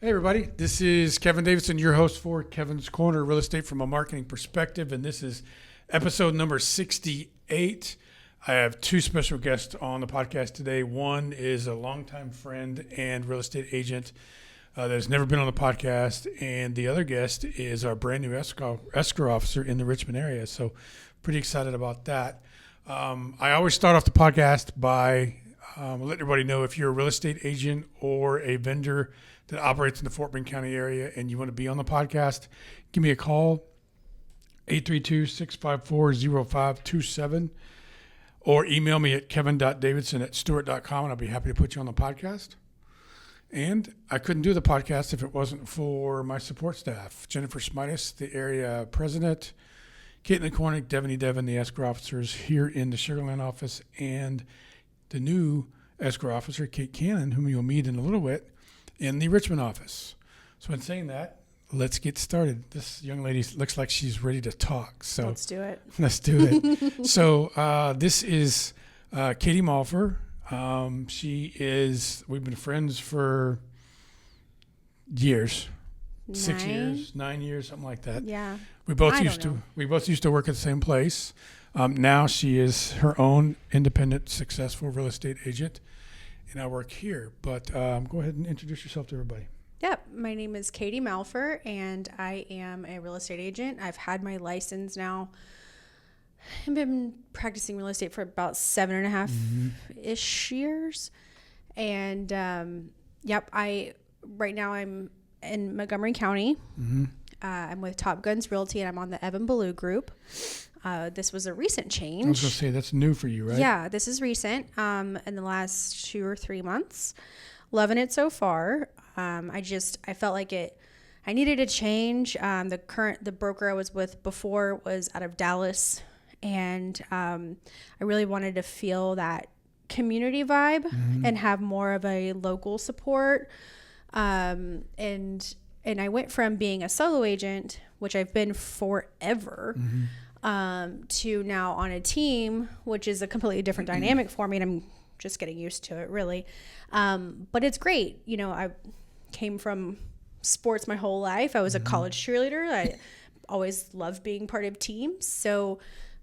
Hey everybody, this is Kevin Davidson, your host for Kevin's Korner, real estate from a marketing perspective, and this is episode number 68. I have two special guests on the podcast today. One is a longtime friend and real estate agent that has never been on the podcast, and the other guest is our brand new escrow officer in the Richmond area, so pretty excited about that. I always start off the podcast by letting everybody know if you're a real estate agent or a vendor that operates in the Fort Bend County area and you want to be on the podcast, give me a call, 832-654-0527, or email me at kevin.davidson@stewart.com, and I'll be happy to put you on the podcast. And I couldn't do the podcast if it wasn't for my support staff, Jennifer Smitis, the area president, Caitlin Cornick, Devin, the escrow officers here in the Sugar Land office, and the new escrow officer, Kate Cannon, whom you'll meet in a little bit, in the Richmond office. So in saying that, let's get started. This young lady looks like she's ready to talk. So let's do it. So this is Katie Malfer. We've been friends for years. 6 years, 9 years, something like that. Yeah. We both used to work at the same place. Now she is her own independent, successful real estate agent, and I work here. But go ahead and introduce yourself to everybody. Yep. My name is Katie Malfer, and I am a real estate agent. I've had my license now. I've been practicing real estate for about 7.5-ish years. And right now I'm in Montgomery County. Mm-hmm. I'm with Gun Realty, and I'm on the Evan Ballou group. This was a recent change. I was going to say, that's new for you, right? Yeah, this is recent, in the last 2 or 3 months. Loving it so far. I felt like I needed a change. The broker I was with before was out of Dallas, and I really wanted to feel that community vibe and have more of a local support. And I went from being a solo agent, which I've been forever, to now on a team, which is a completely different dynamic for me, and I'm just getting used to it, really. But it's great. You know, I came from sports my whole life. I was a college cheerleader. I always loved being part of teams. So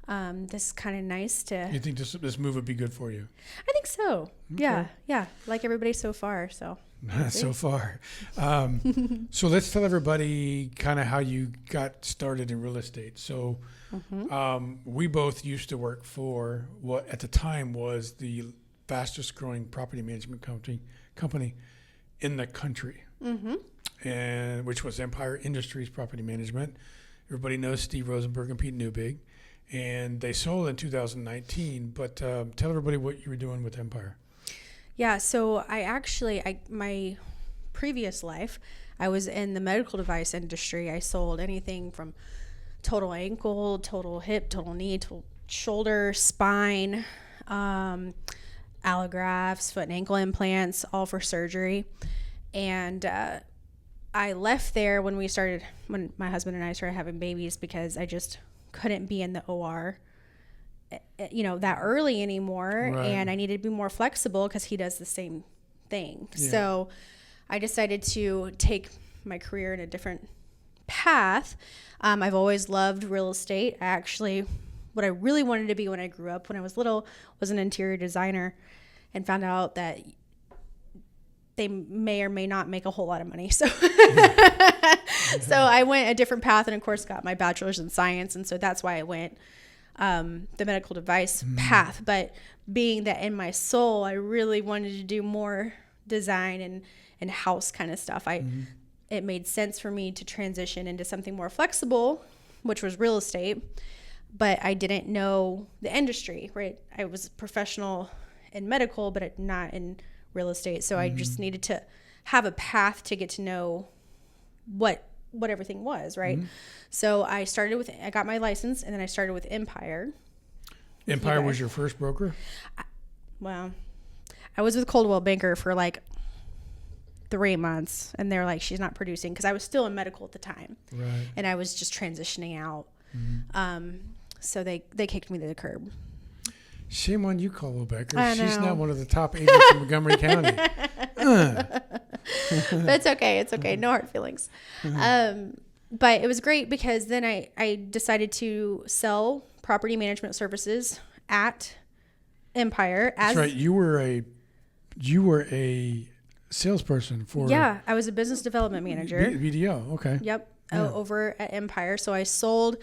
this is kind of nice to... You think this move would be good for you? I think so. Okay. Yeah. Like everybody so far, so... So far. So let's tell everybody kind of how you got started in real estate. So we both used to work for what at the time was the fastest growing property management company in the country, and which was Empire Industries Property Management. Everybody knows Steve Rosenberg and Pete Newbig, and they sold in 2019. But tell everybody what you were doing with Empire. Yeah, so my previous life, I was in the medical device industry. I sold anything from total ankle, total hip, total knee, total shoulder, spine, allografts, foot and ankle implants, all for surgery. And I left there when my husband and I started having babies, because I just couldn't be in the OR that early anymore. Right. And I needed to be more flexible because he does the same thing. Yeah. So I decided to take my career in a different path. I've always loved real estate. What I really wanted to be when I grew up, when I was little, was an interior designer, and found out that they may or may not make a whole lot of money. So, so I went a different path, and of course got my bachelor's in science. And so that's why I went the medical device path. But being that in my soul, I really wanted to do more design and house kind of stuff. It made sense for me to transition into something more flexible, which was real estate. But I didn't know the industry, right? I was a professional in medical, but not in real estate. So I just needed to have a path to get to know what everything was, right? So I got my license, and then I started with Empire. Empire was your first broker? I was with Coldwell Banker for like 3 months, and they're like, she's not producing, because I was still in medical at the time. Right. And I was just transitioning out. So they kicked me to the curb. Shame on you, Coldwell Banker. She's now one of the top agents in Montgomery County. But it's okay. It's okay. No hard feelings. But it was great because then I decided to sell property management services at Empire. That's right. You were a salesperson for. Yeah, I was a business development manager. BDO. Okay. Yep. Yeah. Over at Empire. So I sold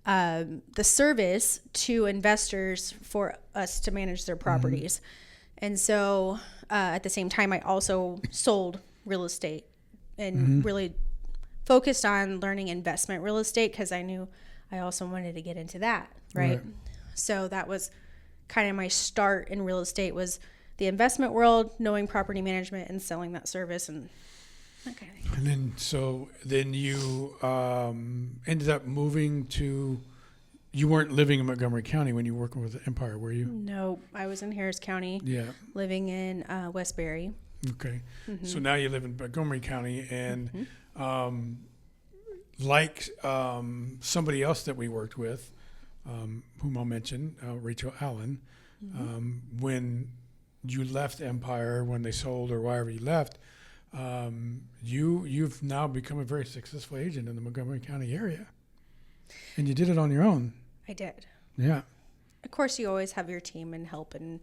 the service to investors for us to manage their properties. And so at the same time, I also sold real estate and really focused on learning investment real estate because I knew I also wanted to get into that. Right. So that was kind of my start in real estate, was the investment world, knowing property management and selling that service and that kind of thing. And then you ended up moving to. You weren't living in Montgomery County when you were working with Empire, were you? No, I was in Harris County. Yeah. Living in Westbury. Okay. So now you live in Montgomery County, and like somebody else that we worked with, whom I'll mention, Rachel Allen, when you left Empire, when they sold or wherever you left, you've now become a very successful agent in the Montgomery County area. And you did it on your own. I did. Yeah. Of course, you always have your team and help and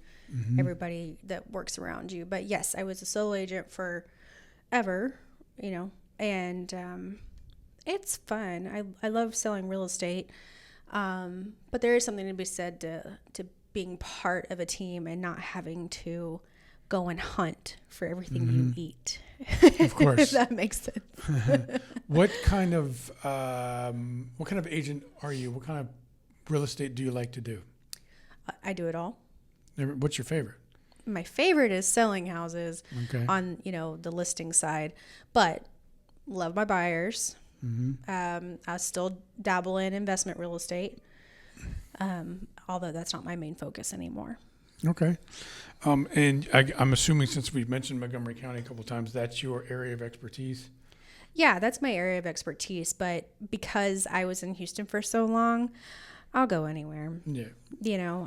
everybody that works around you. But yes, I was a solo agent forever, and it's fun. I love selling real estate. But there is something to be said to being part of a team and not having to go and hunt for everything you eat. Of course. If that makes sense. What kind of agent are you? What kind of real estate do you like to do? I do it all. What's your favorite? My favorite is selling houses on, the listing side, but love my buyers. I still dabble in investment real estate, although that's not my main focus anymore. Okay. And I'm assuming, since we've mentioned Montgomery County a couple of times, that's your area of expertise? Yeah, that's my area of expertise. But because I was in Houston for so long, I'll go anywhere. Yeah.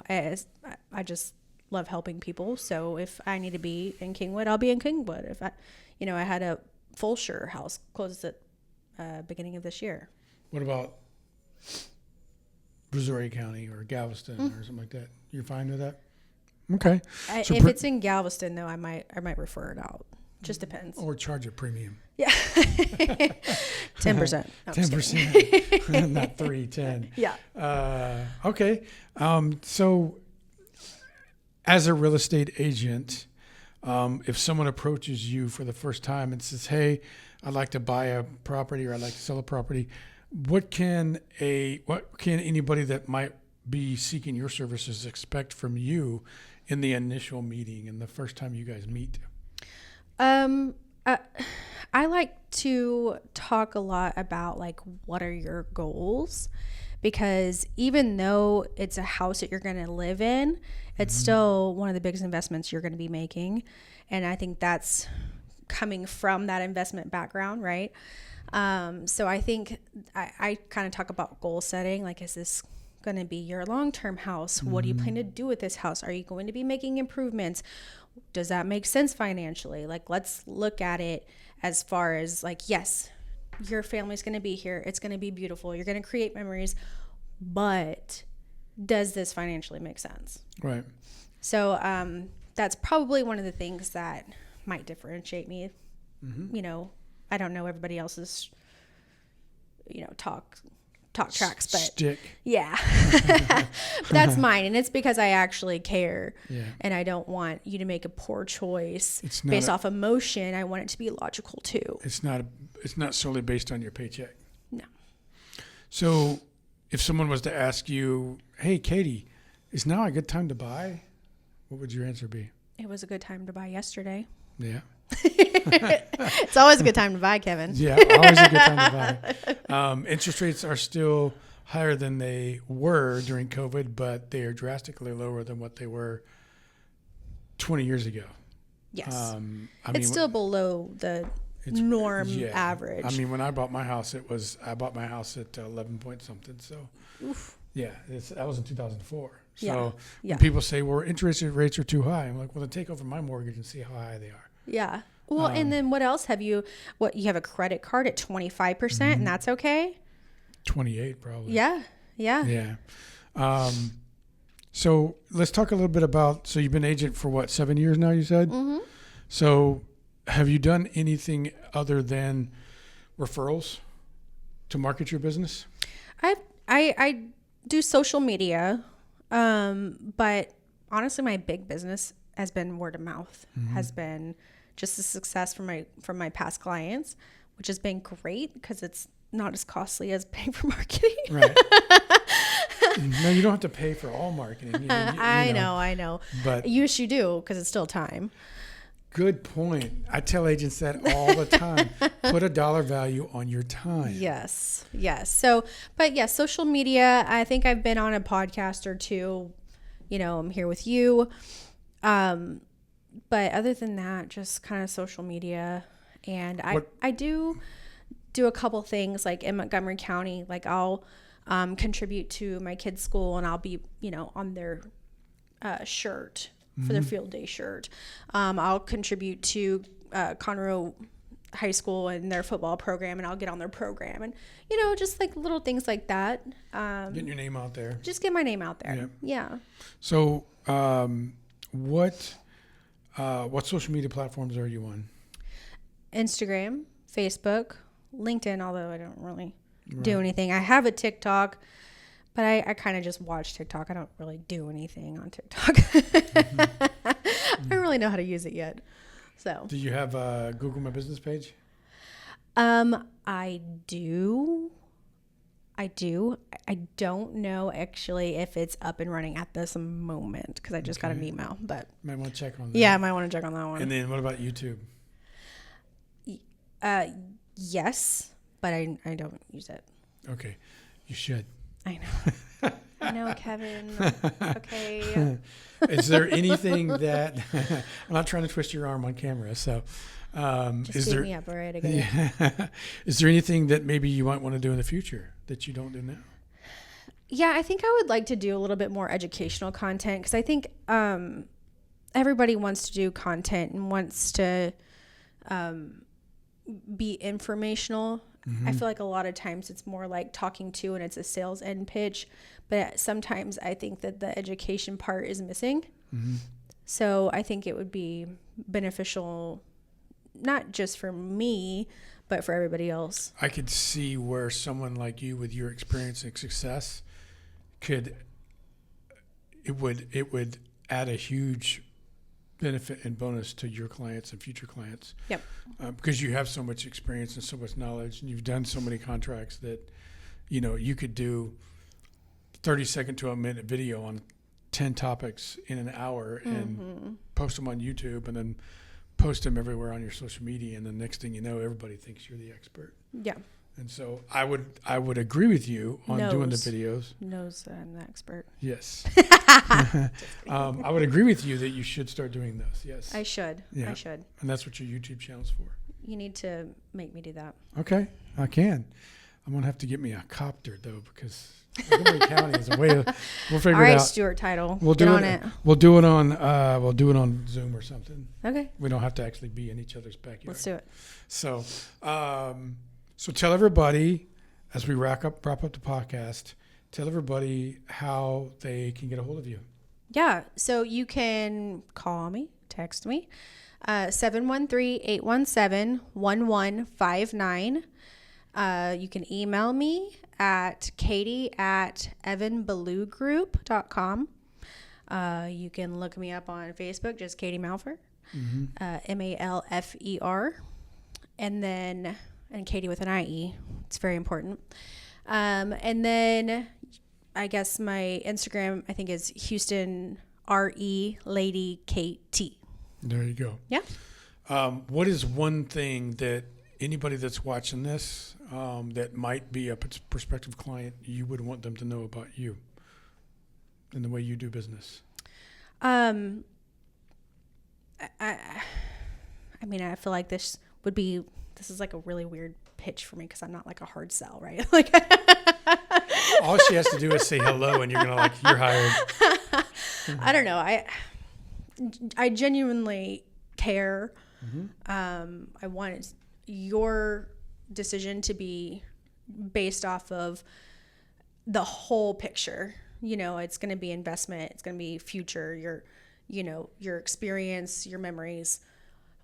I just love helping people. So if I need to be in Kingwood, I'll be in Kingwood. If I had a Fulshire house closed at beginning of this year. What about Missouri County or Galveston or something like that? You're fine with that? Okay. If it's in Galveston, though, I might refer it out. Just depends. Or charge a premium. Yeah. 10%. No, 10%. Not 3, 10. Yeah. Okay. So as a real estate agent, if someone approaches you for the first time and says, hey, I'd like to buy a property or I'd like to sell a property, what can anybody that might be seeking your services expect from you in the initial meeting and the first time you guys meet? I like to talk a lot about what are your goals, because even though it's a house that you're going to live in, it's still one of the biggest investments you're going to be making. And I think that's coming from that investment background, right? So I think I kind of talk about goal setting. Is this going to be your long-term house? What do you plan to do with this house? Are you going to be making improvements? Does that make sense financially? Let's look at it as far as yes, your family's going to be here. It's going to be beautiful. You're going to create memories, but does this financially make sense? Right. So that's probably one of the things that might differentiate me. I don't know everybody else's, talk tracks, but stick. Yeah, that's mine. And it's because I actually care. Yeah. And I don't want you to make a poor choice based off emotion. I want it to be logical too. It's not solely based on your paycheck. No. So if someone was to ask you, hey, Katie, is now a good time to buy? What would your answer be? It was a good time to buy yesterday. Yeah. It's always a good time to buy, Kevin. Yeah, always a good time to buy. Interest rates are still higher than they were during COVID, but they are drastically lower than what they were 20 years ago. Yes. It's still below the norm average. I mean, when I bought my house, I bought my house at 11 point something. So, oof. Yeah, that was in 2004. So yeah. When people say, well, interest rates are too high, I'm like, well, then take over my mortgage and see how high they are. Yeah. Well, and then what else have you? What, you have a credit card at 25%, and that's okay? 28 probably. Yeah. Yeah. So let's talk a little bit about, so you've been agent for what, 7 years now, you said? Mm-hmm. So have you done anything other than referrals to market your business? I do social media, but honestly, my big business has been word of mouth, has been just a success from my past clients, which has been great because it's not as costly as paying for marketing. Right. No, you don't have to pay for all marketing. You I know. But you do, because it's still time. good point. I tell agents that all the time. Put a dollar value on your time. Yes. So, but yeah, social media, I think I've been on a podcast or two. I'm here with you. But other than that, just kind of social media. And I do a couple things like in Montgomery County, like I'll contribute to my kids' school, and I'll be, on their shirt for their field day shirt. I'll contribute to Korner High School and their football program, and I'll get on their program, and just like little things like that. Getting your name out there. Just get my name out there. Yeah. So, what social media platforms are you on? Instagram, Facebook, LinkedIn, although I don't really do anything. I have a TikTok, but I kind of just watch TikTok. I don't really do anything on TikTok. I don't really know how to use it yet. So, do you have a Google My Business page? I do. I don't know actually if it's up and running at this moment because I just got an email, but Might want to check on that. yeah, I might want to check on that one. And then what about YouTube? Yes, but I don't use it. Okay, you should. I know. I know, Kevin. Okay. Is there anything that I'm not trying to twist your arm on camera? So, Just beat me up, all right? I get it. Is there anything that maybe you might want to do in the future that you don't do now? Yeah, I think I would like to do a little bit more educational content because I think everybody wants to do content and wants to be informational. I feel like a lot of times it's more like talking to and it's a sales end pitch, but sometimes I think that the education part is missing. So I think it would be beneficial, not just for me, but for everybody else. I could see where someone like you with your experience and success it would add a huge benefit and bonus to your clients and future clients. Yep. Because you have so much experience and so much knowledge, and you've done so many contracts that, you could do 30-second to a minute video on 10 topics in an hour and post them on YouTube and then post them everywhere on your social media. And the next thing you know, everybody thinks you're the expert. Yeah. And so I would agree with you on doing the videos. Knows that I'm the expert. Yes. I would agree with you that you should start doing those. Yes. I should. Yeah. I should. And that's what your YouTube channel's for. You need to make me do that. Okay. I can. I'm going to have to get me a copter, though, because Montgomery County is a way we'll figure it out. All right, Stuart Title. We'll do it. We'll do it on Zoom or something. Okay. We don't have to actually be in each other's backyard. Let's do it. So, so tell everybody, as we wrap up the podcast, tell everybody how they can get a hold of you. Yeah. So you can call me, text me, 713-817-1159. You can email me at katie@evanballugroup.com. You can look me up on Facebook, just Katie Malfer, Malfer. And Katie with an IE. It's very important. And then I guess my Instagram, I think, is Houston RE Lady KT. There you go. Yeah. What is one thing that anybody that's watching this that might be a prospective client you would want them to know about you and the way you do business? I feel like this is like a really weird pitch for me because I'm not like a hard sell, right? Like all she has to do is say hello and you're hired. I don't know. I genuinely care I want your decision to be based off of the whole picture. It's going to be investment. It's going to be future, your experience, your memories.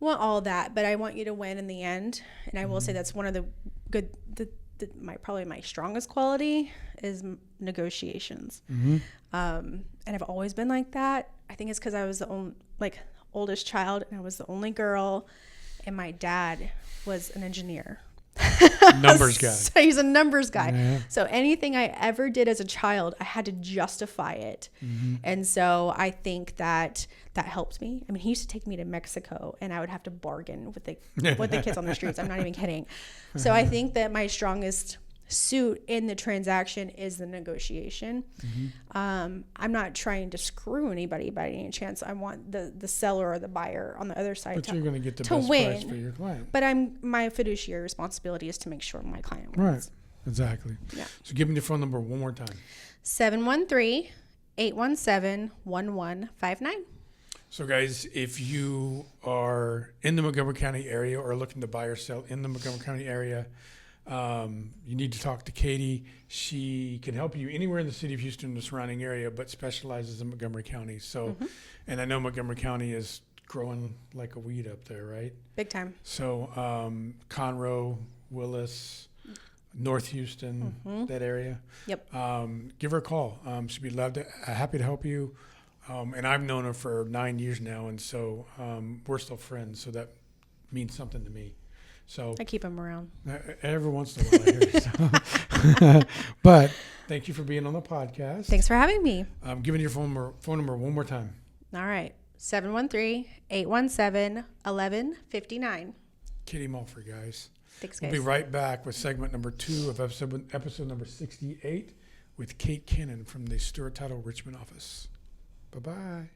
I want all that, but I want you to win in the end. And I will say that's one of the good, probably my strongest quality is negotiations. And I've always been like that. I think it's because I was the oldest child, and I was the only girl, and my dad was an engineer. Numbers guy. So he's a numbers guy. Yeah. So anything I ever did as a child, I had to justify it. And so I think that helped me. I mean, he used to take me to Mexico, and I would have to bargain with the kids on the streets. I'm not even kidding. So I think that my strongest suit in the transaction is the negotiation. I'm not trying to screw anybody by any chance. I want the seller or the buyer on the other side But you're going to get the to best win. price for your client. But my fiduciary responsibility is to make sure my client wins. Right. Exactly. Yeah. So give me your phone number one more time. 713-817-1159. So guys, if you are in the Montgomery County area or looking to buy or sell in the Montgomery County area, you need to talk to Katie. She can help you anywhere in the city of Houston and the surrounding area, but specializes in Montgomery County. So, and I know Montgomery County is growing like a weed up there, right? Big time. So, Conroe, Willis, North Houston, that area. Yep. Give her a call. She'd be happy to help you. And I've known her for 9 years now, and so we're still friends. So that means something to me. So I keep him around. Every once in a while I hear it. So. But thank you for being on the podcast. Thanks for having me. I'm giving your phone number one more time. All right. 713-817-1159. Katie Malfer, guys. Thanks, guys. We'll be right back with segment number 2 of episode number 68 with Kate Cannon from the Stewart Title Richmond office. Bye-bye.